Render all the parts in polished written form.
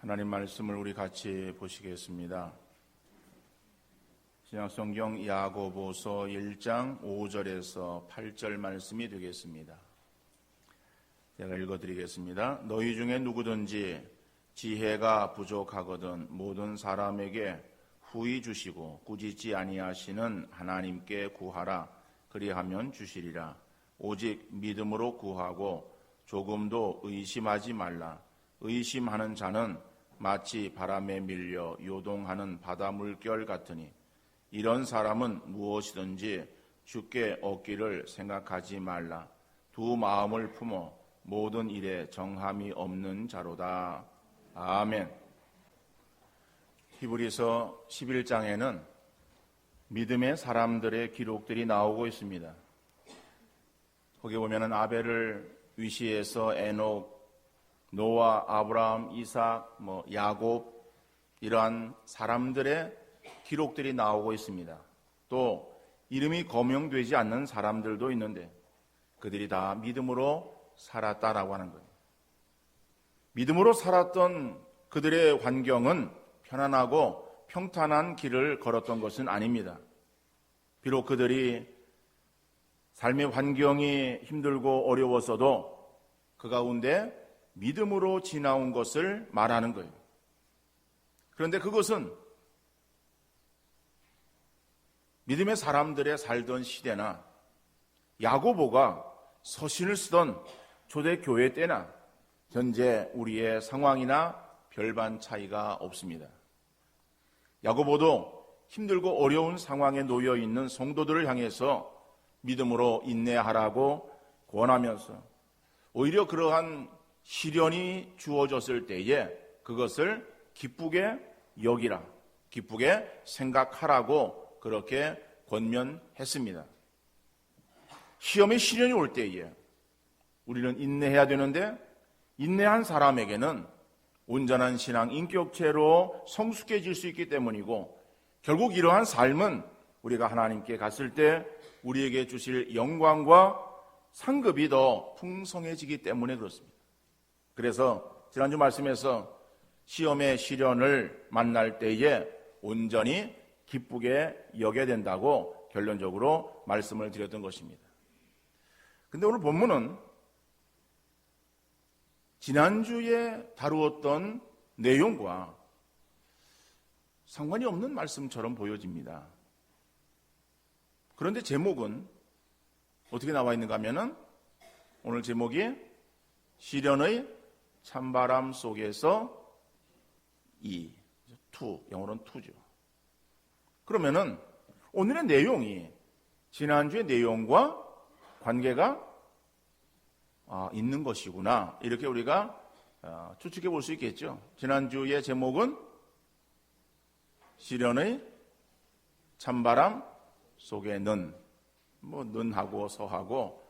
하나님 말씀을 우리 같이 보시겠습니다. 신약성경 야고보서 1장 5절에서 8절 말씀이 되겠습니다. 제가 읽어드리겠습니다. 너희 중에 누구든지 지혜가 부족하거든 모든 사람에게 후히 주시고 꾸짖지 아니하시는 하나님께 구하라. 그리하면 주시리라. 오직 믿음으로 구하고 조금도 의심하지 말라. 의심하는 자는 마치 바람에 밀려 요동하는 바다 물결 같으니 이런 사람은 무엇이든지 주께 얻기를 생각하지 말라. 두 마음을 품어 모든 일에 정함이 없는 자로다. 아멘. 히브리서 11장에는 믿음의 사람들의 기록들이 나오고 있습니다. 거기 보면은 아벨을 위시해서 에녹, 노아, 아브라함, 이삭, 야곱 이러한 사람들의 기록들이 나오고 있습니다. 또 이름이 거명되지 않는 사람들도 있는데 그들이 다 믿음으로 살았다라고 하는 거예요. 믿음으로 살았던 그들의 환경은 편안하고 평탄한 길을 걸었던 것은 아닙니다. 비록 그들이 삶의 환경이 힘들고 어려웠어도 그 가운데 믿음으로 지나온 것을 말하는 거예요. 그런데 그것은 믿음의 사람들의 살던 시대나 야고보가 서신을 쓰던 초대교회 때나 현재 우리의 상황이나 별반 차이가 없습니다. 야고보도 힘들고 어려운 상황에 놓여 있는 성도들을 향해서 믿음으로 인내하라고 권하면서 오히려 그러한 시련이 주어졌을 때에 그것을 기쁘게 여기라, 기쁘게 생각하라고 그렇게 권면했습니다. 시험에 시련이 올 때에 우리는 인내해야 되는데 인내한 사람에게는 온전한 신앙 인격체로 성숙해질 수 있기 때문이고 결국 이러한 삶은 우리가 하나님께 갔을 때 우리에게 주실 영광과 상급이 더 풍성해지기 때문에 그렇습니다. 그래서 지난주 말씀에서 시험의 시련을 만날 때에 온전히 기쁘게 여겨야 된다고 결론적으로 말씀을 드렸던 것입니다. 근데 오늘 본문은 지난주에 다루었던 내용과 상관이 없는 말씀처럼 보여집니다. 그런데 제목은 어떻게 나와 있는가 하면은 오늘 제목이 시련의 찬바람 속에서 영어로는 투죠. 그러면은 오늘의 내용이 지난주의 내용과 관계가 있는 것이구나 이렇게 우리가 추측해 볼 수 있겠죠. 지난주의 제목은 시련의 찬바람 속에는 는하고 서하고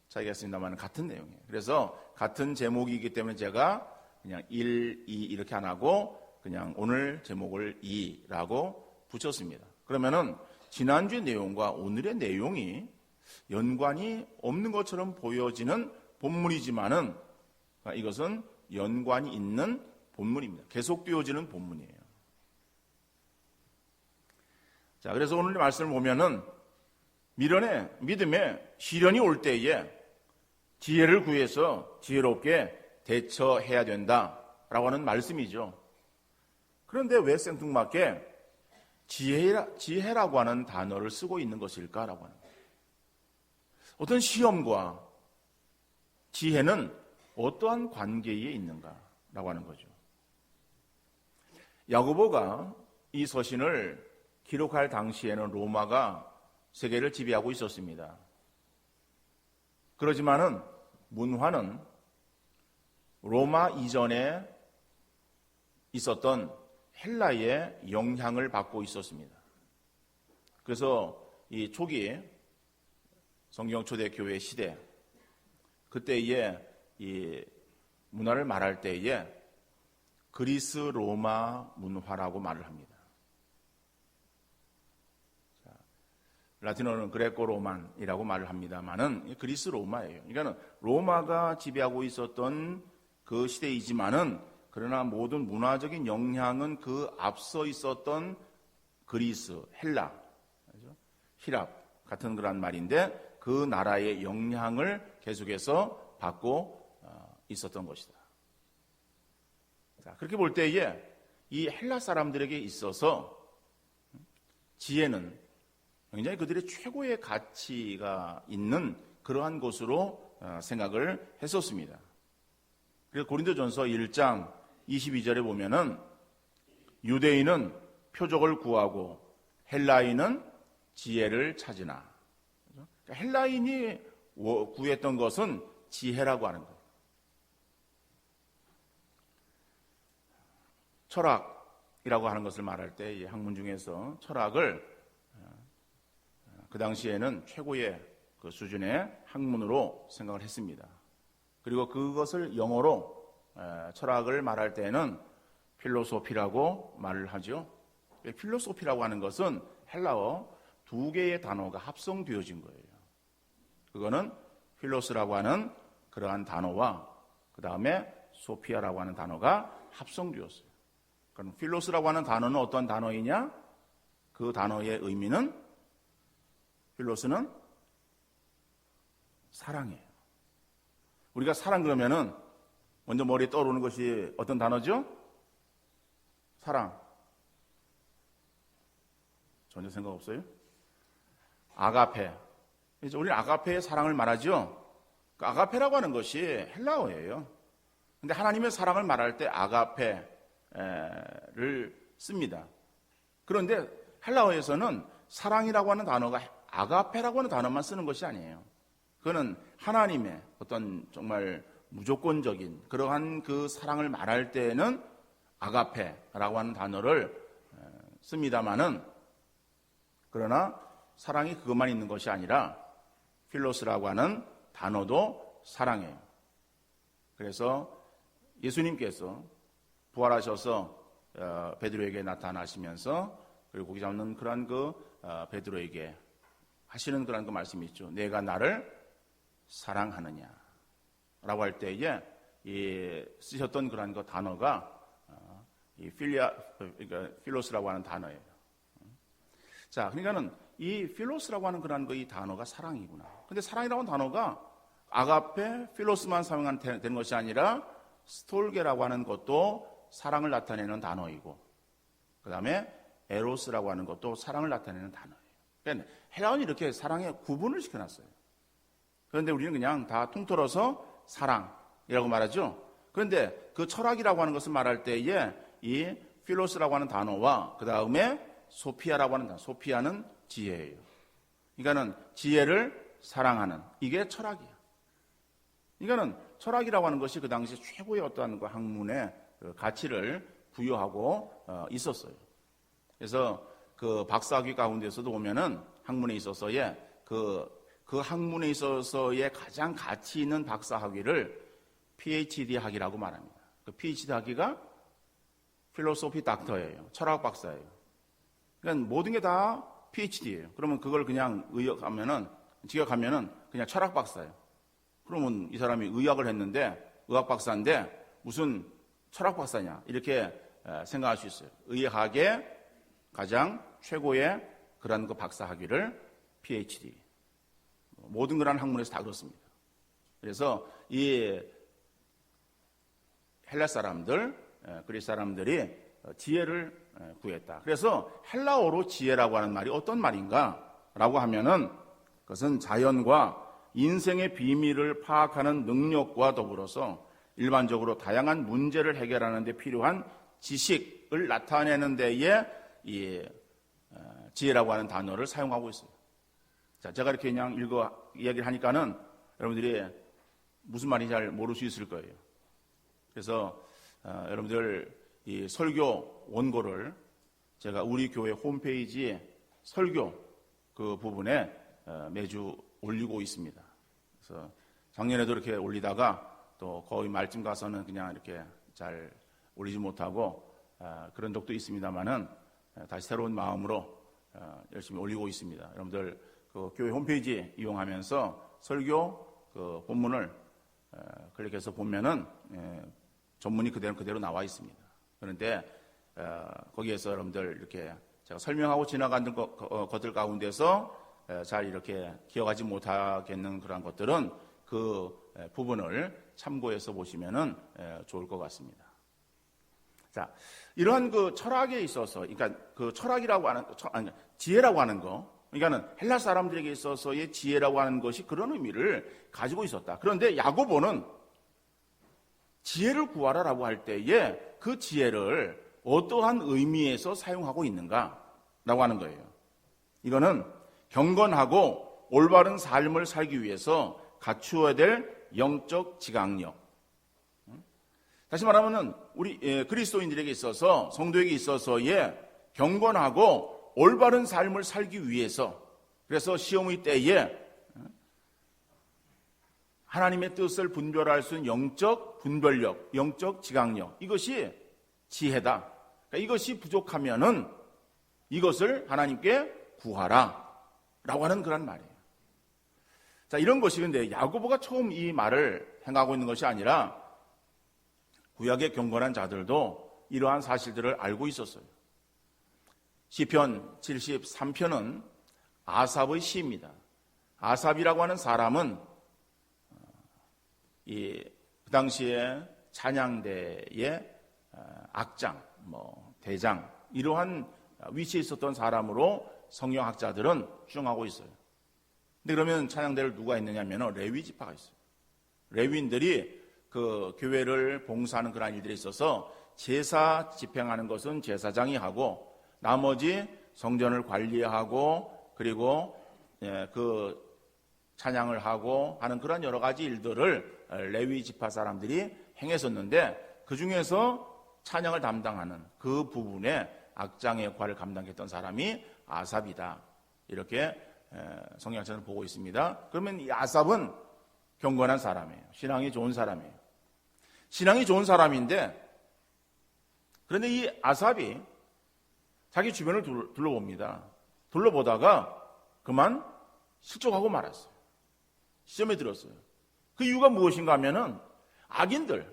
자기가 쓴다면 같은 내용이에요. 그래서 같은 제목이기 때문에 제가 그냥 1, 2 이렇게 안 하고 그냥 오늘 제목을 2라고 붙였습니다. 그러면은 지난주의 내용과 오늘의 내용이 연관이 없는 것처럼 보여지는 본문이지만은 이것은 연관이 있는 본문입니다. 계속되어지는 본문이에요. 자, 그래서 오늘 말씀을 보면은 믿음에 시련이 올 때에 지혜를 구해서 지혜롭게 대처해야 된다라고 하는 말씀이죠. 그런데 왜 생뚱맞게 지혜라고 하는 단어를 쓰고 있는 것일까라고 하는 거예요. 어떤 시험과 지혜는 어떠한 관계에 있는가라고 하는 거죠. 야고보가 이 서신을 기록할 당시에는 로마가 세계를 지배하고 있었습니다. 그렇지만은 문화는 로마 이전에 있었던 헬라의 영향을 받고 있었습니다. 그래서 이 초기 성경 초대교회 시대 그때의 이 문화를 말할 때에 그리스 로마 문화라고 말을 합니다. 라틴어는 그레코 로만이라고 말을 합니다만은 그리스 로마예요. 그러니까 로마가 지배하고 있었던 그 시대이지만은 그러나 모든 문화적인 영향은 그 앞서 있었던 그리스, 헬라, 히랍 같은 그런 말인데 그 나라의 영향을 계속해서 받고 있었던 것이다. 자, 그렇게 볼 때에 이 헬라 사람들에게 있어서 지혜는 굉장히 그들의 최고의 가치가 있는 그러한 것으로 생각을 했었습니다. 그래서 고린도전서 1장 22절에 보면은 유대인은 표적을 구하고 헬라인은 지혜를 찾으나. 그러니까 헬라인이 구했던 것은 지혜라고 하는 거예요. 철학이라고 하는 것을 말할 때 이 학문 중에서 철학을 그 당시에는 최고의 그 수준의 학문으로 생각을 했습니다. 그리고 그것을 영어로 철학을 말할 때는 필로소피라고 말을 하죠. 필로소피라고 하는 것은 헬라어 두 개의 단어가 합성되어진 거예요. 그거는 필로스라고 하는 그러한 단어와 그 다음에 소피아라고 하는 단어가 합성되었어요. 그럼 필로스라고 하는 단어는 어떤 단어이냐? 그 단어의 의미는 필로스는 사랑이에요. 우리가 사랑 그러면은 먼저 머리에 떠오르는 것이 어떤 단어죠? 사랑. 전혀 생각 없어요? 아가페. 이제 우리는 아가페의 사랑을 말하죠. 그 아가페라고 하는 것이 헬라어예요. 근데 하나님의 사랑을 말할 때 아가페를 씁니다. 그런데 헬라어에서는 사랑이라고 하는 단어가 아가페라고 하는 단어만 쓰는 것이 아니에요. 그거는 하나님의 어떤 정말 무조건적인 그러한 그 사랑을 말할 때는 아가페라고 하는 단어를 씁니다마는 그러나 사랑이 그것만 있는 것이 아니라 필로스라고 하는 단어도 사랑이에요. 그래서 예수님께서 부활하셔서 베드로에게 나타나시면서 그리고 고기 잡는 그러한 그 베드로에게 하시는 그런 그 말씀이 있죠. 내가 나를 사랑하느냐 라고 할 때에 쓰셨던 그런 그 단어가 이 그러니까 필로스라고 하는 단어예요. 자, 그러니까는 이 필로스라고 하는 그런 그 이 단어가 사랑이구나. 근데 사랑이라고 하는 단어가 아가페, 필로스만 사용되는 것이 아니라 스톨게라고 하는 것도 사랑을 나타내는 단어이고, 그 다음에 에로스라고 하는 것도 사랑을 나타내는 단어예요. 그러니까 헬라어는 이렇게 사랑에 구분을 시켜놨어요. 그런데 우리는 그냥 다 통틀어서 사랑이라고 말하죠. 그런데 그 철학이라고 하는 것을 말할 때에 이 필로스라고 하는 단어와 그 다음에 소피아라고 하는 단어, 소피아는 지혜예요. 그러니까는 지혜를 사랑하는 이게 철학이야. 그러니까는 철학이라고 하는 것이 그 당시 최고의 어떠한 그 학문의 그 가치를 부여하고 있었어요. 그래서 그 박사학위 가운데서도 보면은 학문에 있어서의 그 학문에 있어서의 가장 가치 있는 박사학위를 PhD 학위라고 말합니다. 그 PhD 학위가 필로소피 닥터예요. 철학 박사예요. 그러니까 모든 게 다 PhD예요. 그러면 그걸 그냥 직역하면은 그냥 철학 박사예요. 그러면 이 사람이 의학을 했는데 의학 박사인데 무슨 철학 박사냐 이렇게 생각할 수 있어요. 의학의 가장 최고의 그런 그 박사 학위를 PhD. 모든 그런 학문에서 다 그렇습니다. 그래서 이 헬라 사람들, 그리스 사람들이 지혜를 구했다. 그래서 헬라어로 지혜라고 하는 말이 어떤 말인가라고 하면은 그것은 자연과 인생의 비밀을 파악하는 능력과 더불어서 일반적으로 다양한 문제를 해결하는 데 필요한 지식을 나타내는 데에 이 지혜라고 하는 단어를 사용하고 있어요. 자, 제가 이렇게 그냥 이야기를 하니까는 여러분들이 무슨 말인지 잘 모를 수 있을 거예요. 그래서 여러분들 이 설교 원고를 제가 우리 교회 홈페이지에 설교 그 부분에 매주 올리고 있습니다. 그래서 작년에도 이렇게 올리다가 또 거의 말쯤 가서는 그냥 이렇게 잘 올리지 못하고 그런 적도 있습니다만은 다시 새로운 마음으로 열심히 올리고 있습니다. 여러분들 그 교회 홈페이지 이용하면서 설교 그 본문을 클릭해서 보면은 전문이 그대로 나와 있습니다. 그런데 거기에서 여러분들 이렇게 제가 설명하고 지나가는 것들 가운데서 잘 이렇게 기억하지 못하겠는 그런 것들은 그 부분을 참고해서 보시면은 좋을 것 같습니다. 자, 이러한 그 철학에 있어서, 그러니까 그 철학이라고 하는, 지혜라고 하는 거, 그러니까는 헬라 사람들에게 있어서의 지혜라고 하는 것이 그런 의미를 가지고 있었다. 그런데 야고보는 지혜를 구하라라고 할 때에 그 지혜를 어떠한 의미에서 사용하고 있는가라고 하는 거예요. 이거는 경건하고 올바른 삶을 살기 위해서 갖추어야 될 영적 지각력. 다시 말하면은 우리 그리스도인들에게 있어서, 성도에게 있어서의 경건하고 올바른 삶을 살기 위해서, 그래서 시험의 때에 하나님의 뜻을 분별할 수 있는 영적 분별력, 영적 지각력, 이것이 지혜다. 그러니까 이것이 부족하면은 이것을 하나님께 구하라 라고 하는 그런 말이에요. 자, 이런 것이 근데 야고보가 처음 이 말을 행하고 있는 것이 아니라 구약의 경건한 자들도 이러한 사실들을 알고 있었어요. 시편 73편은 아삽의 시입니다. 아삽이라고 하는 사람은 그 당시에 찬양대의 악장, 대장, 이러한 위치에 있었던 사람으로 성경학자들은 추정하고 있어요. 근데 그러면 찬양대를 누가 있느냐면 레위 지파가 있어요. 레위인들이 그 교회를 봉사하는 그런 일들에 있어서 제사 집행하는 것은 제사장이 하고, 나머지 성전을 관리하고, 그리고 그 찬양을 하고 하는 그런 여러 가지 일들을 레위 지파 사람들이 행했었는데, 그 중에서 찬양을 담당하는 그 부분에 악장의 역할을 감당했던 사람이 아삽이다. 이렇게 성경학자는 보고 있습니다. 그러면 이 아삽은 경건한 사람이에요. 신앙이 좋은 사람이에요. 신앙이 좋은 사람인데, 그런데 이 아삽이 자기 주변을 둘러봅니다. 둘러보다가 그만 실족하고 말았어요. 시험에 들었어요. 그 이유가 무엇인가 하면은 악인들,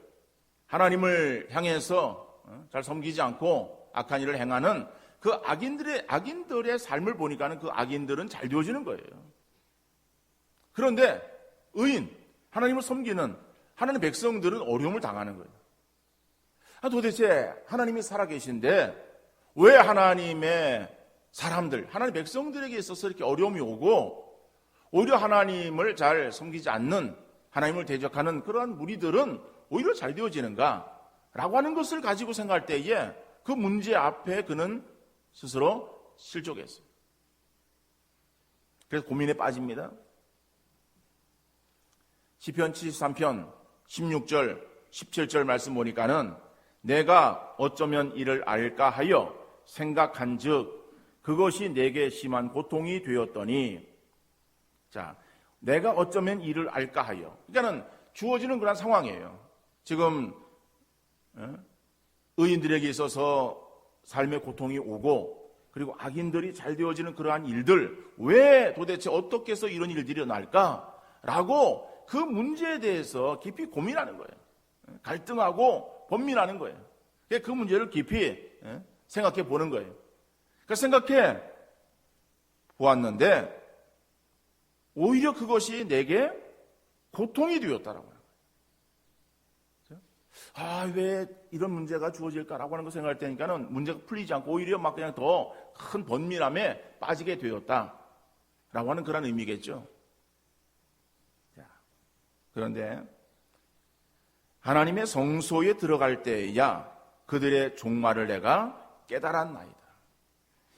하나님을 향해서 잘 섬기지 않고 악한 일을 행하는 그 악인들의 삶을 보니까는 그 악인들은 잘 되어지는 거예요. 그런데 의인, 하나님을 섬기는 하나님의 백성들은 어려움을 당하는 거예요. 도대체 하나님이 살아계신데 왜 하나님의 사람들, 하나님의 백성들에게 있어서 이렇게 어려움이 오고, 오히려 하나님을 잘 섬기지 않는, 하나님을 대적하는 그러한 무리들은 오히려 잘 되어지는가? 라고 하는 것을 가지고 생각할 때에 그 문제 앞에 그는 스스로 실족했어요. 그래서 고민에 빠집니다. 시편 73편 16절 17절 말씀 보니까는 내가 어쩌면 이를 알까 하여 생각한 즉 그것이 내게 심한 고통이 되었더니, 자, 내가 어쩌면 이를 알까 하여, 그러니까는 주어지는 그런 상황이에요. 지금 의인들에게 있어서 삶의 고통이 오고, 그리고 악인들이 잘 되어지는 그러한 일들, 왜 도대체 어떻게 해서 이런 일들이 일어날까라고 그 문제에 대해서 깊이 고민하는 거예요. 갈등하고 번민하는 거예요. 그 문제를 깊이 생각해 보는 거예요. 그러니까 생각해 보았는데 오히려 그것이 내게 고통이 되었다라고 하는 거예요. 왜 이런 문제가 주어질까라고 하는 거 생각할 때니까는 문제가 풀리지 않고 오히려 막 그냥 더 큰 번민함에 빠지게 되었다라고 하는 그런 의미겠죠. 자, 그런데 하나님의 성소에 들어갈 때야 그들의 종말을 내가 깨달았나이다.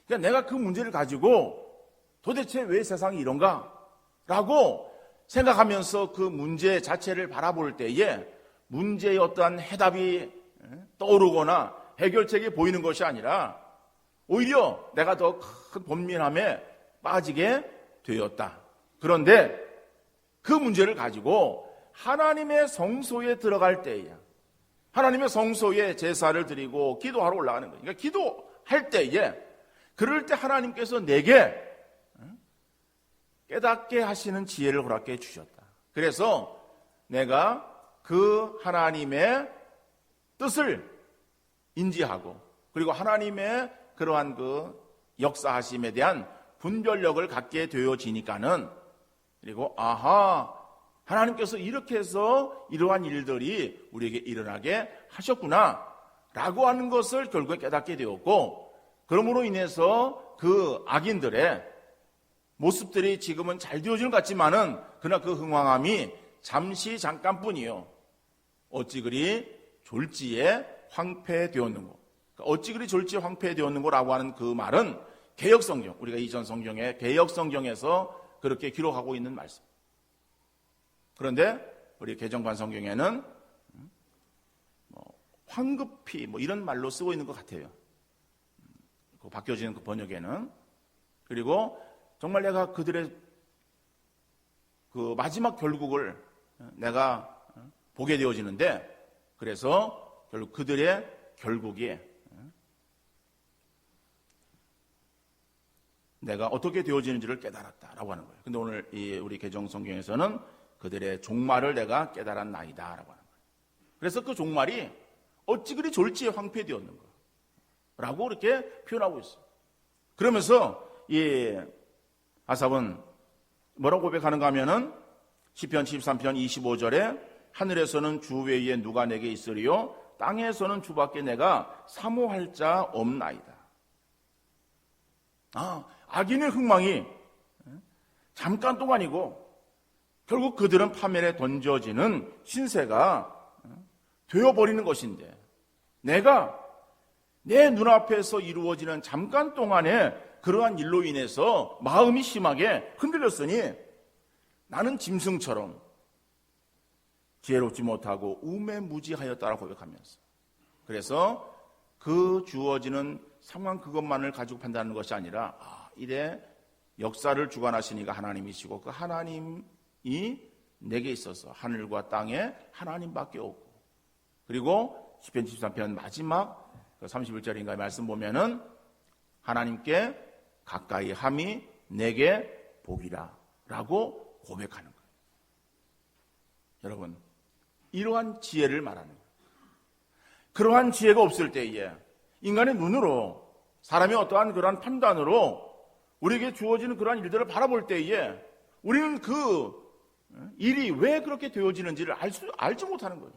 그러니까 내가 그 문제를 가지고 도대체 왜 세상이 이런가? 라고 생각하면서 그 문제 자체를 바라볼 때에 문제의 어떠한 해답이 떠오르거나 해결책이 보이는 것이 아니라 오히려 내가 더 큰 번민함에 빠지게 되었다. 그런데 그 문제를 가지고 하나님의 성소에 들어갈 때야, 하나님의 성소에 제사를 드리고 기도하러 올라가는 거예요. 그러니까 기도할 때에, 그럴 때 하나님께서 내게 깨닫게 하시는 지혜를 허락해 주셨다. 그래서 내가 그 하나님의 뜻을 인지하고 그리고 하나님의 그러한 그 역사하심에 대한 분별력을 갖게 되어지니까는 그리고 하나님께서 이렇게 해서 이러한 일들이 우리에게 일어나게 하셨구나 라고 하는 것을 결국에 깨닫게 되었고, 그러므로 인해서 그 악인들의 모습들이 지금은 잘 되어지는 것 같지만은 그러나 그 흥황함이 잠시 잠깐뿐이요 어찌 그리 졸지에 황폐되었는고. 어찌 그리 졸지에 황폐되었는고라고 하는 그 말은 개역성경, 우리가 이전 성경의 개역성경에서 그렇게 기록하고 있는 말씀. 그런데 우리 개정판 성경에는 황급히 이런 말로 쓰고 있는 것 같아요. 그 바뀌어지는 그 번역에는. 그리고 정말 내가 그들의 그 마지막 결국을 내가 보게 되어지는데, 그래서 결국 그들의 결국이 내가 어떻게 되어지는지를 깨달았다라고 하는 거예요. 근데 오늘 우리 개정 성경에서는 그들의 종말을 내가 깨달았나이다라고 하는 거예요. 그래서 그 종말이 어찌 그리 졸지에 황폐되었는가 라고 이렇게 표현하고 있어요. 그러면서 이 아삽은 뭐라고 고백하는가 하면은 시편 73편 25절에 하늘에서는 주 외에 누가 내게 있으리요 땅에서는 주밖에 내가 사모할 자 없나이다. 악인의 흥망이 잠깐 동안이고 결국 그들은 파멸에 던져지는 신세가 되어버리는 것인데, 내가 내 눈앞에서 이루어지는 잠깐 동안의 그러한 일로 인해서 마음이 심하게 흔들렸으니 나는 짐승처럼 지혜롭지 못하고 우매무지하였다라고 고백하면서, 그래서 그 주어지는 상황 그것만을 가지고 판단하는 것이 아니라 이래 역사를 주관하시니가 하나님이시고 그 하나님이 내게 있어서 하늘과 땅에 하나님밖에 없고, 그리고 시편 73편 마지막 31절인가의 말씀 보면은 하나님께 가까이 함이 내게 복이라 라고 고백하는 거예요. 여러분, 이러한 지혜를 말하는 거예요. 그러한 지혜가 없을 때에 인간의 눈으로, 사람의 어떠한 그러한 판단으로 우리에게 주어지는 그러한 일들을 바라볼 때에 우리는 그 일이 왜 그렇게 되어지는지를 알지 못하는 거예요.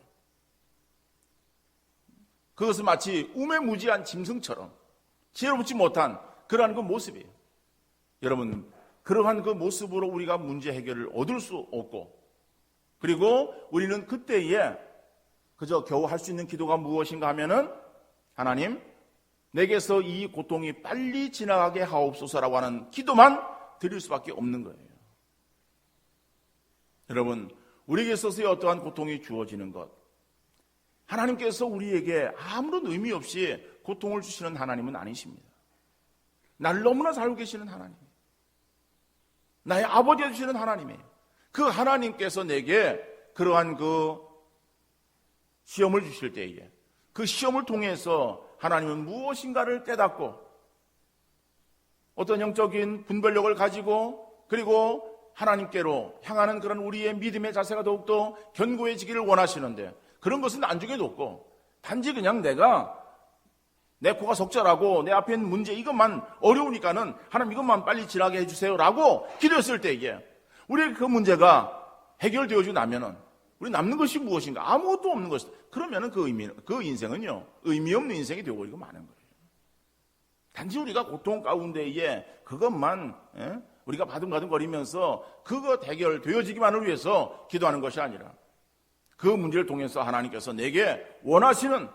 그것은 마치 우매무지한 짐승처럼 지혜롭지 못한 그러한 그 모습이에요. 여러분, 그러한 그 모습으로 우리가 문제 해결을 얻을 수 없고, 그리고 우리는 그때에 그저 겨우 할 수 있는 기도가 무엇인가 하면은 하나님, 내게서 이 고통이 빨리 지나가게 하옵소서라고 하는 기도만 드릴 수밖에 없는 거예요. 여러분, 우리에게 있어서의 어떠한 고통이 주어지는 것, 하나님께서 우리에게 아무런 의미 없이 고통을 주시는 하나님은 아니십니다. 나를 너무나 잘 알고 계시는 하나님, 나의 아버지 되시는 하나님이에요. 그 하나님께서 내게 그러한 그 시험을 주실 때에 그 시험을 통해서 하나님은 무엇인가를 깨닫고 어떤 영적인 분별력을 가지고 그리고 하나님께로 향하는 그런 우리의 믿음의 자세가 더욱더 견고해지기를 원하시는데, 그런 것은 나중에 놓고 단지 그냥 내 코가 적절하고 내 앞에 있는 문제 이것만 어려우니까는 하나님 이것만 빨리 지나게 해주세요 라고 기도했을 때에 우리의 그 문제가 해결되어지고 나면은 우리 남는 것이 무엇인가? 아무것도 없는 것이다. 그러면은 그 인생은요 의미 없는 인생이 되어버리고 마는 거예요. 단지 우리가 고통 가운데에 그것만 우리가 바둥바둥거리면서 그것 해결되어지기만을 위해서 기도하는 것이 아니라 그 문제를 통해서 하나님께서 내게 원하시는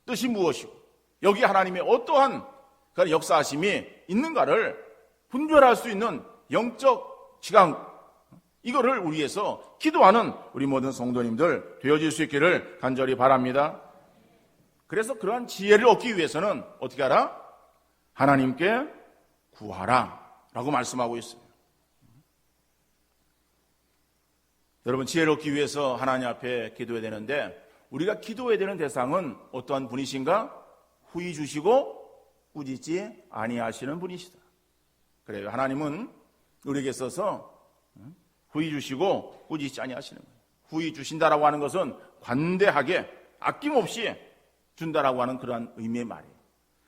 뜻이 무엇이고 여기 하나님의 어떠한 그런 역사하심이 있는가를 분별할 수 있는 영적 지강, 이거를 우리 위해서 기도하는 우리 모든 성도님들 되어질 수 있기를 간절히 바랍니다. 그래서 그러한 지혜를 얻기 위해서는 어떻게 하라? 하나님께 구하라 라고 말씀하고 있어요. 여러분, 지혜를 얻기 위해서 하나님 앞에 기도해야 되는데 우리가 기도해야 되는 대상은 어떠한 분이신가? 후히 주시고 꾸짖지 아니하시는 분이시다. 그래요. 하나님은 우리에게 있어서 후히 주시고 꾸짖지 아니하시는 거예요. 후히 주신다라고 하는 것은 관대하게 아낌없이 준다라고 하는 그러한 의미의 말이에요.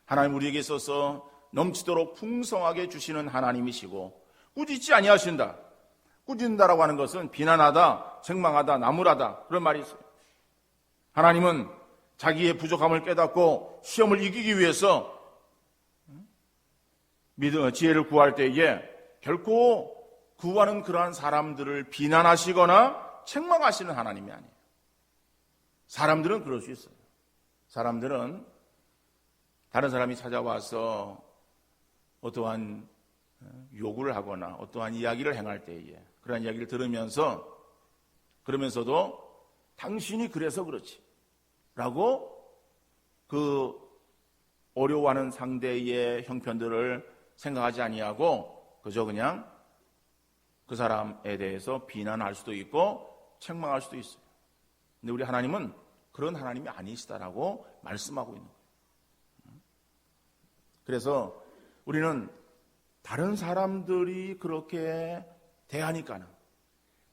하나님 우리에게 있어서 넘치도록 풍성하게 주시는 하나님이시고 꾸짖지 아니하신다. 꾸짖는다라고 하는 것은 비난하다, 책망하다, 나무라다 그런 말이 있어요. 하나님은 자기의 부족함을 깨닫고 시험을 이기기 위해서 지혜를 구할 때에 결코 구하는 그러한 사람들을 비난하시거나 책망하시는 하나님이 아니에요. 사람들은 그럴 수 있어요. 사람들은 다른 사람이 찾아와서 어떠한 요구를 하거나 어떠한 이야기를 행할 때에 그러한 이야기를 그러면서도 당신이 그래서 그렇지 라고 그 어려워하는 상대의 형편들을 생각하지 아니하고 그저 그냥 그 사람에 대해서 비난할 수도 있고 책망할 수도 있어요. 근데 우리 하나님은 그런 하나님이 아니시다라고 말씀하고 있는 거예요. 그래서 우리는 다른 사람들이 그렇게 대하니까는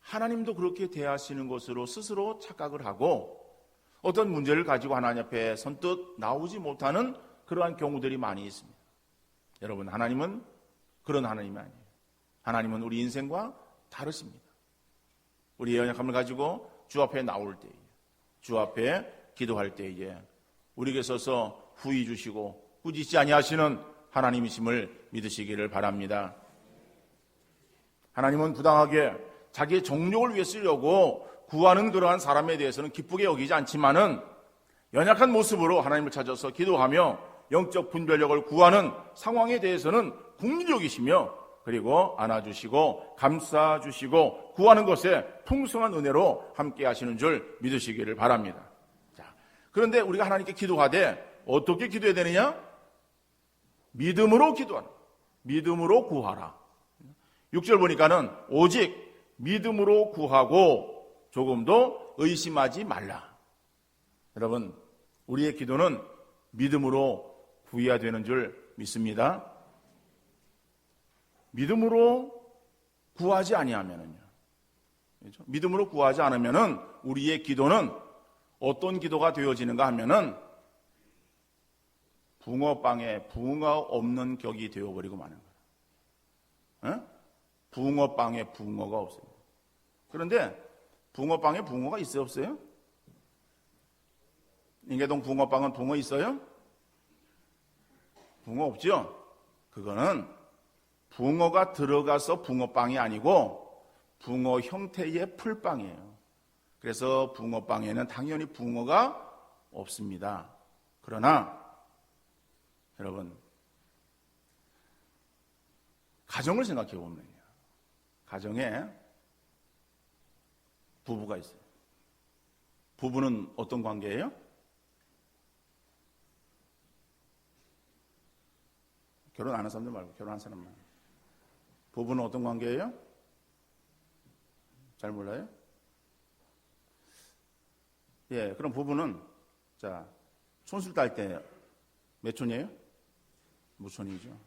하나님도 그렇게 대하시는 것으로 스스로 착각을 하고 어떤 문제를 가지고 하나님 앞에 선뜻 나오지 못하는 그러한 경우들이 많이 있습니다. 여러분, 하나님은 그런 하나님이 아니에요. 하나님은 우리 인생과 다르십니다. 우리의 연약함을 가지고 주 앞에 나올 때에, 주 앞에 기도할 때에 우리에게 서서 후히 주시고 꾸짖지 아니하시는 하나님이심을 믿으시기를 바랍니다. 하나님은 부당하게 자기의 정욕을 위해 쓰려고 구하는 그러한 사람에 대해서는 기쁘게 여기지 않지만은 연약한 모습으로 하나님을 찾아서 기도하며 영적 분별력을 구하는 상황에 대해서는 긍휼히 여기시며 그리고 안아주시고 감싸주시고 구하는 것에 풍성한 은혜로 함께 하시는 줄 믿으시기를 바랍니다. 자, 그런데 우리가 하나님께 기도하되 어떻게 기도해야 되느냐? 믿음으로 기도하라. 믿음으로 구하라. 6절 보니까는 오직 믿음으로 구하고 조금도 의심하지 말라. 여러분, 우리의 기도는 믿음으로 구해야 되는 줄 믿습니다. 믿음으로 구하지 아니하면은요. 그렇죠? 믿음으로 구하지 않으면은 우리의 기도는 어떤 기도가 되어지는가 하면은 붕어빵에 붕어 없는 격이 되어버리고 마는 거예요. 에? 붕어빵에 붕어가 없어요. 그런데 붕어빵에 붕어가 있어요, 없어요? 인계동 붕어빵은 붕어 있어요? 붕어 없죠? 그거는 붕어가 들어가서 붕어빵이 아니고 붕어 형태의 풀빵이에요. 그래서 붕어빵에는 당연히 붕어가 없습니다. 그러나 여러분, 가정을 생각해 보면요. 가정에 부부가 있어요. 부부는 어떤 관계예요? 결혼 안 한 사람들 말고 결혼한 사람만. 부부는 어떤 관계예요? 잘 몰라요? 예, 그럼 부부는 자, 손수 딸 때 몇 촌이에요? 무촌이죠.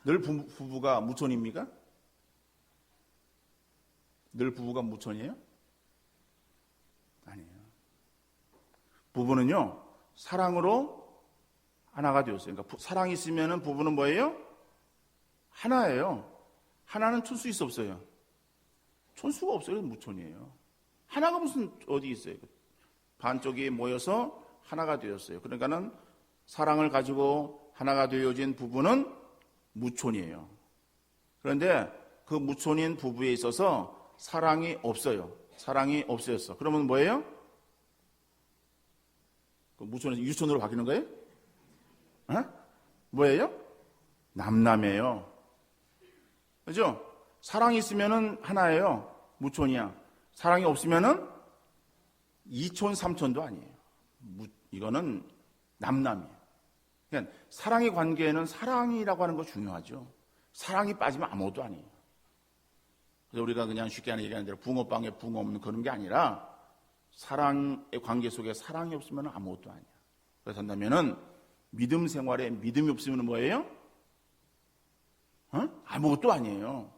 늘 부부가 무촌입니까? 늘 부부가 무촌이에요? 아니에요. 부부는요, 사랑으로 하나가 되었어요. 그러니까 사랑이 있으면 부부는 뭐예요? 하나예요. 하나는 촌수 있어 없어요? 촌수가 없어요. 무촌이에요. 하나가 무슨 어디 있어요? 반쪽이 모여서 하나가 되었어요. 그러니까는 사랑을 가지고 하나가 되어진 부부는 무촌이에요. 그런데 그 무촌인 부부에 있어서 사랑이 없어요. 사랑이 없어졌어. 그러면 뭐예요? 그 무촌에서 유촌으로 바뀌는 거예요? 뭐예요? 남남이에요. 그죠? 사랑이 있으면은 하나예요. 무촌이야. 사랑이 없으면은 이촌, 삼촌도 아니에요. 이거는 남남이에요. 그러니까 사랑의 관계에는 사랑이라고 하는 거 중요하죠. 사랑이 빠지면 아무것도 아니에요. 그래서 우리가 그냥 쉽게 하는 얘기하는 대로 붕어빵에 붕어 없는 그런 게 아니라 사랑의 관계 속에 사랑이 없으면 아무것도 아니에요. 그래서 한다면은 믿음 생활에 믿음이 없으면 뭐예요? 아무것도 아니에요.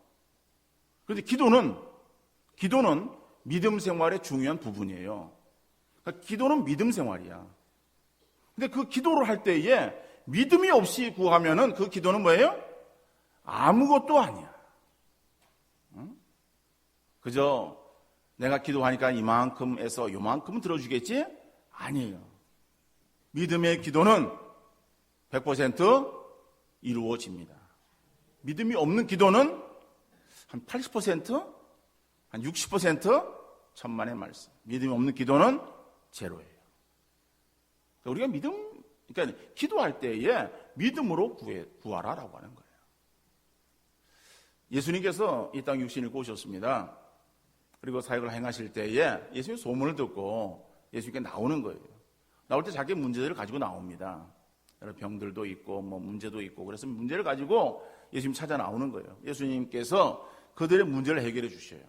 그런데 기도는 믿음 생활의 중요한 부분이에요. 그러니까 기도는 믿음 생활이야. 근데 그 기도를 할 때에 믿음이 없이 구하면은 그 기도는 뭐예요? 아무것도 아니야. 응? 그저 내가 기도하니까 이만큼에서 요만큼은 들어주겠지? 아니에요. 믿음의 기도는 100% 이루어집니다. 믿음이 없는 기도는 한 80%? 한 60%? 천만의 말씀. 믿음이 없는 기도는 제로예요. 우리가 그러니까 기도할 때에 믿음으로 구하라라고 하는 거예요. 예수님께서 이 땅 육신을 입고 오셨습니다. 그리고 사역을 행하실 때에 예수님의 소문을 듣고 예수님께 나오는 거예요. 나올 때 자기 문제들을 가지고 나옵니다. 여러 병들도 있고 문제도 있고, 그래서 문제를 가지고 예수님 찾아 나오는 거예요. 예수님께서 그들의 문제를 해결해 주셔요.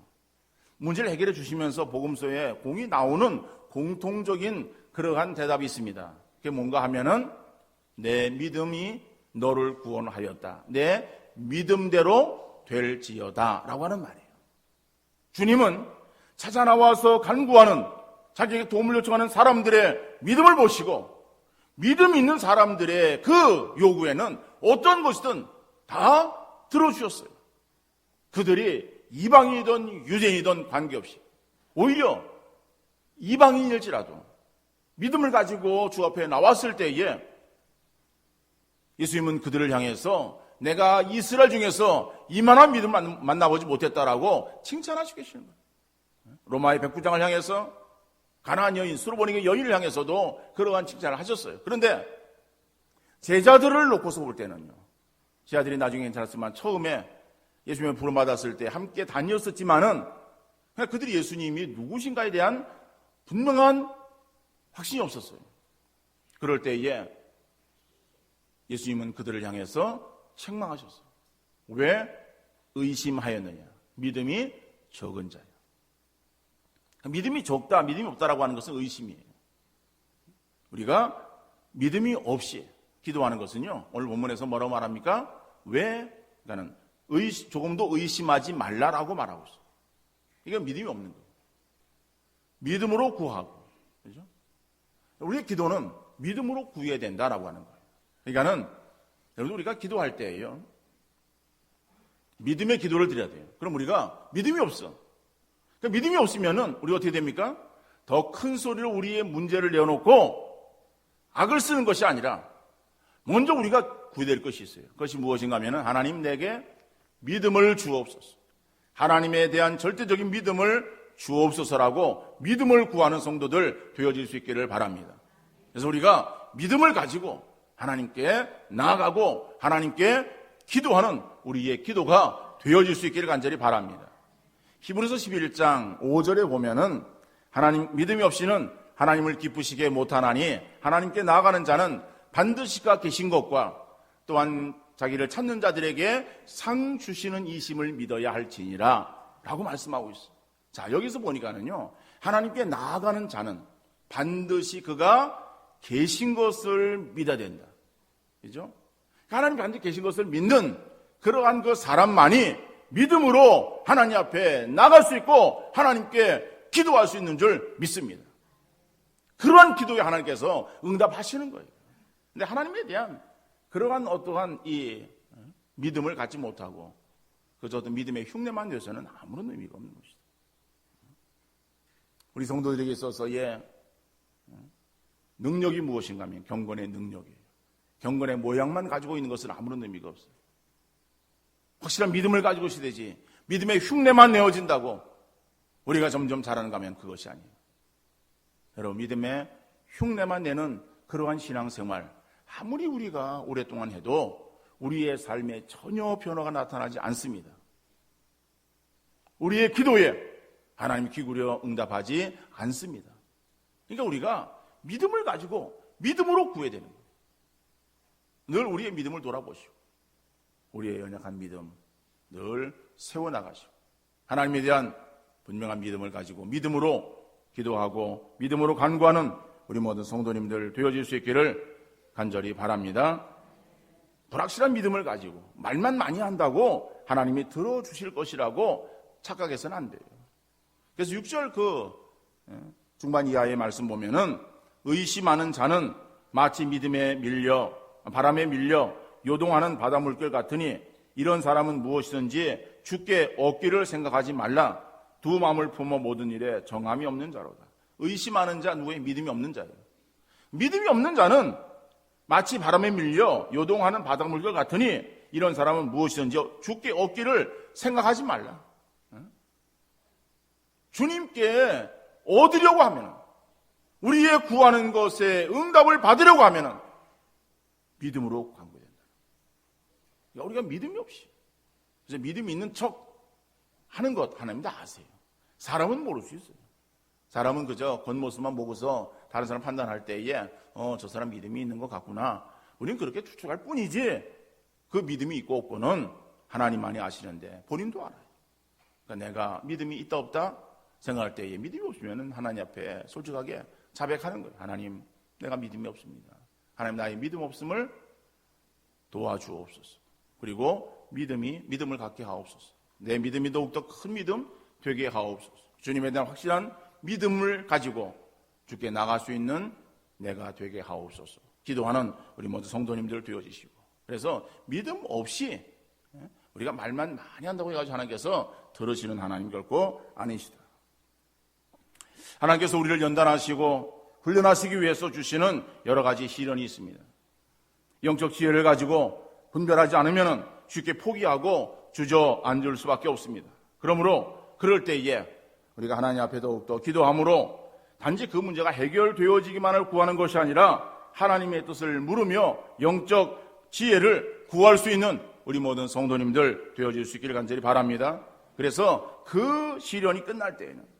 문제를 해결해 주시면서 복음서에 공이 나오는 공통적인 그러한 대답이 있습니다. 그게 뭔가 하면은 내 믿음이 너를 구원하였다. 내 믿음대로 될지어다 라고 하는 말이에요. 주님은 찾아 나와서 간구하는, 자기에게 도움을 요청하는 사람들의 믿음을 보시고 믿음 있는 사람들의 그 요구에는 어떤 것이든 다 들어주셨어요. 그들이 이방인이든 유대인이든 관계없이, 오히려 이방인일지라도 믿음을 가지고 주 앞에 나왔을 때에 예수님은 그들을 향해서 내가 이스라엘 중에서 이만한 믿음을 만나보지 못했다라고 칭찬하시고 계시는 거예요. 로마의 백부장을 향해서, 가나안 여인, 수르보니게 여인을 향해서도 그러한 칭찬을 하셨어요. 그런데 제자들을 놓고서 볼 때는요, 제자들이 나중에 괜찮았지만 처음에 예수님을 부름받았을 때 함께 다녔었지만은 그냥 그들이 예수님이 누구신가에 대한 분명한 확신이 없었어요. 그럴 때에 예수님은 그들을 향해서 책망하셨어요. 왜 의심하였느냐? 믿음이 적은 자야. 믿음이 적다, 믿음이 없다라고 하는 것은 의심이에요. 우리가 믿음이 없이 기도하는 것은요, 오늘 본문에서 뭐라고 말합니까? 왜? 그러니까는 조금도 의심하지 말라라고 말하고 있어요. 이건 믿음이 없는 거예요. 믿음으로 구하고, 그죠? 우리의 기도는 믿음으로 구해야 된다라고 하는 거예요. 그러니까는 여러분, 우리가 기도할 때예요, 믿음의 기도를 드려야 돼요. 그럼 우리가 믿음이 없어. 그러니까 믿음이 없으면은 우리가 어떻게 됩니까? 더 큰 소리로 우리의 문제를 내어놓고 악을 쓰는 것이 아니라 먼저 우리가 구해야 것이 있어요. 그것이 무엇인가 하면은 하나님 내게 믿음을 주옵소서. 하나님에 대한 절대적인 믿음을 주옵소서라고 믿음을 구하는 성도들 되어질 수 있기를 바랍니다. 그래서 우리가 믿음을 가지고 하나님께 나아가고 하나님께 기도하는 우리의 기도가 되어질 수 있기를 간절히 바랍니다. 히브리서 11장 5절에 보면은 믿음이 없이는 하나님을 기쁘시게 못하나니 하나님께 나아가는 자는 반드시 가 계신 것과 또한 자기를 찾는 자들에게 상 주시는 이심을 믿어야 할지니라 라고 말씀하고 있어요. 자, 여기서 보니까는요, 하나님께 나아가는 자는 반드시 그가 계신 것을 믿어야 된다. 그죠? 하나님 반드시 계신 것을 믿는 그러한 그 사람만이 믿음으로 하나님 앞에 나갈 수 있고 하나님께 기도할 수 있는 줄 믿습니다. 그러한 기도에 하나님께서 응답하시는 거예요. 근데 하나님에 대한 그러한 어떠한 이 믿음을 갖지 못하고 그저 어떤 믿음의 흉내만 내서는 아무런 의미가 없는 것이다. 우리 성도들에게 있어서의 능력이 무엇인가 하면 경건의 능력이에요. 경건의 모양만 가지고 있는 것은 아무런 의미가 없어요. 확실한 믿음을 가지고 있어야 되지, 믿음의 흉내만 내어진다고 우리가 점점 자라는가 하면 그것이 아니에요. 여러분, 믿음의 흉내만 내는 그러한 신앙생활, 아무리 우리가 오랫동안 해도 우리의 삶에 전혀 변화가 나타나지 않습니다. 우리의 기도에 하나님이 기울여 응답하지 않습니다. 그러니까 우리가 믿음을 가지고 믿음으로 구해야 되는 거예요. 늘 우리의 믿음을 돌아보시고 우리의 연약한 믿음 늘 세워나가시고 하나님에 대한 분명한 믿음을 가지고 믿음으로 기도하고 믿음으로 간구하는 우리 모든 성도님들 되어질 수 있기를 간절히 바랍니다. 불확실한 믿음을 가지고 말만 많이 한다고 하나님이 들어주실 것이라고 착각해서는 안 돼요. 그래서 6절 중반 이하의 말씀 보면은 의심하는 자는 마치 바람에 밀려 요동하는 바닷물결 같으니 이런 사람은 무엇이든지 주께 얻기를 생각하지 말라. 두 마음을 품어 모든 일에 정함이 없는 자로다. 의심하는 자, 누구의 믿음이 없는 자예요. 믿음이 없는 자는 마치 바람에 밀려 요동하는 바닷물결 같으니 이런 사람은 무엇이든지 주께 얻기를 생각하지 말라. 주님께 얻으려고 하면, 우리의 구하는 것에 응답을 받으려고 하면 믿음으로 간구된다. 우리가 믿음이 없이, 그래서 믿음이 있는 척 하는 것 하나님 다 아세요. 사람은 모를 수 있어요. 사람은 그저 겉모습만 보고서 다른 사람 판단할 때에 저 사람 믿음이 있는 것 같구나. 우리는 그렇게 추측할 뿐이지 그 믿음이 있고 없고는 하나님만이 아시는데 본인도 알아요. 그러니까 내가 믿음이 있다 없다 생각할 때에 믿음이 없으면 하나님 앞에 솔직하게 자백하는 거예요. 하나님, 내가 믿음이 없습니다. 하나님, 나의 믿음 없음을 도와주옵소서. 그리고 믿음을 갖게 하옵소서. 내 믿음이 더욱더 큰 믿음 되게 하옵소서. 주님에 대한 확실한 믿음을 가지고 주께 나갈 수 있는 내가 되게 하옵소서. 기도하는 우리 모든 성도님들 되어주시고, 그래서 믿음 없이 우리가 말만 많이 한다고 해가지고 하나님께서 들으시는 하나님 결코 아니시다. 하나님께서 우리를 연단하시고 훈련하시기 위해서 주시는 여러 가지 시련이 있습니다. 영적 지혜를 가지고 분별하지 않으면 쉽게 포기하고 주저앉을 수밖에 없습니다. 그러므로 그럴 때에 우리가 하나님 앞에 더욱더 기도함으로 단지 그 문제가 해결되어지기만을 구하는 것이 아니라 하나님의 뜻을 물으며 영적 지혜를 구할 수 있는 우리 모든 성도님들 되어질 수 있기를 간절히 바랍니다. 그래서 그 시련이 끝날 때에는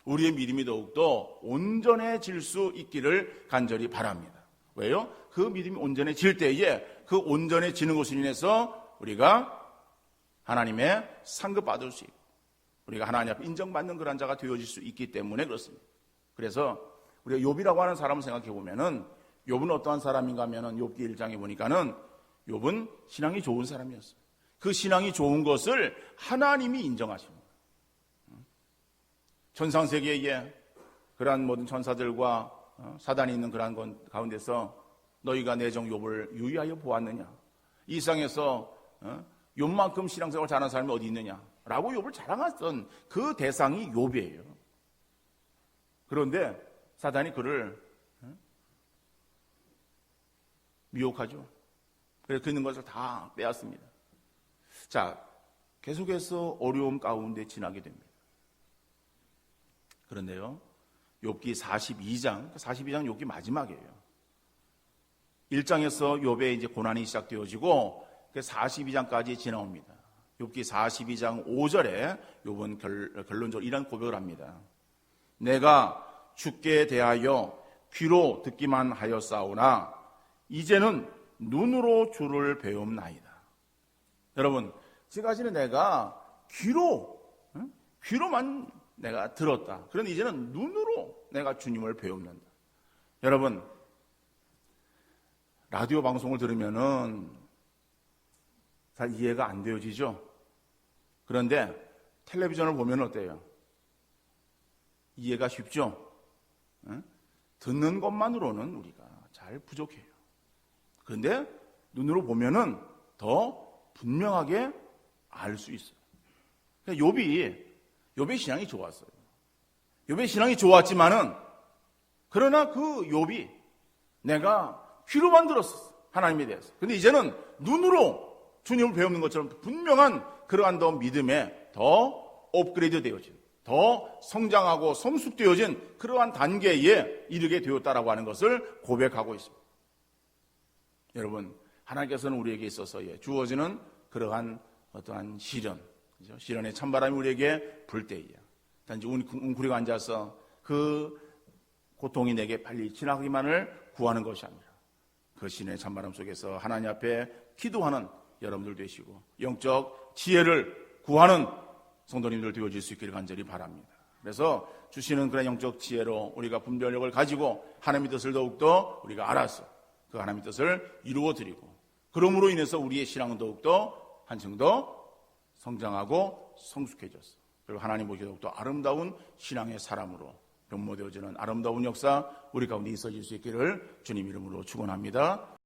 우리의 믿음이 더욱더 온전해질 수 있기를 간절히 바랍니다. 왜요? 그 믿음이 온전해질 때에 그 온전해지는 것으로 인해서 우리가 하나님의 상급받을 수 있고 우리가 하나님 앞에 인정받는 그런 자가 되어질 수 있기 때문에 그렇습니다. 그래서 우리가 욥이라고 하는 사람을 생각해 보면은 욥은 어떠한 사람인가 하면은 욥기 1장에 보니까는 욥은 신앙이 좋은 사람이었어요. 그 신앙이 좋은 것을 하나님이 인정하십니다. 천상세계에 그러한 모든 천사들과 사단이 있는 그러한 가운데서 너희가 내 종 욥을 유의하여 보았느냐? 이 세상에서 욥만큼 신앙생활 잘하는 사람이 어디 있느냐? 라고 욥을 자랑했던 그 대상이 욥이에요. 그런데 사단이 그를 미혹하죠. 그래서 그 있는 것을 다 빼앗습니다. 자, 계속해서 어려움 가운데 지나게 됩니다. 그런데요, 욥기 42장 욥기 마지막이에요. 1장에서 욥의 이제 고난이 시작되어지고 42장까지 지나옵니다. 욥기 42장 5절에 욥은 결론적으로 이런 고백을 합니다. 내가 주께 대하여 귀로 듣기만 하였사오나 이제는 눈으로 주를 배움나이다. 여러분, 지금까지는 내가 귀로만 내가 들었다. 그런데 이제는 눈으로 내가 주님을 배웁는다. 여러분, 라디오 방송을 들으면은 잘 이해가 안 되어지죠? 그런데 텔레비전을 보면 어때요? 이해가 쉽죠? 듣는 것만으로는 우리가 잘 부족해요. 그런데 눈으로 보면은 더 분명하게 알 수 있어요. 욥의 신앙이 좋았어요. 욥의 신앙이 좋았지만은 그러나 그 욥이 내가 귀로만 들었어, 하나님에 대해서. 근데 이제는 눈으로 주님을 배우는 것처럼 분명한 그러한 더 믿음에 더 업그레이드 되어진, 더 성장하고 성숙되어진 그러한 단계에 이르게 되었다라고 하는 것을 고백하고 있습니다. 여러분, 하나님께서는 우리에게 있어서 주어지는 그러한 어떠한 시련, 그죠? 시련의 찬바람이 우리에게 불 때에 단지 웅크리고 앉아서 그 고통이 내게 빨리 지나가기만을 구하는 것이 아니라 그 시련의 찬바람 속에서 하나님 앞에 기도하는 여러분들 되시고 영적 지혜를 구하는 성도님들 되어질 수 있기를 간절히 바랍니다. 그래서 주시는 그런 영적 지혜로 우리가 분별력을 가지고 하나님의 뜻을 더욱더 우리가 알아서 그 하나님의 뜻을 이루어드리고 그러므로 인해서 우리의 신앙은 더욱더 한층 더 성장하고 성숙해졌어. 그리고 하나님 보시기에 더욱더 아름다운 신앙의 사람으로 변모되어지는 아름다운 역사 우리 가운데 있어질 수 있기를 주님 이름으로 축원합니다.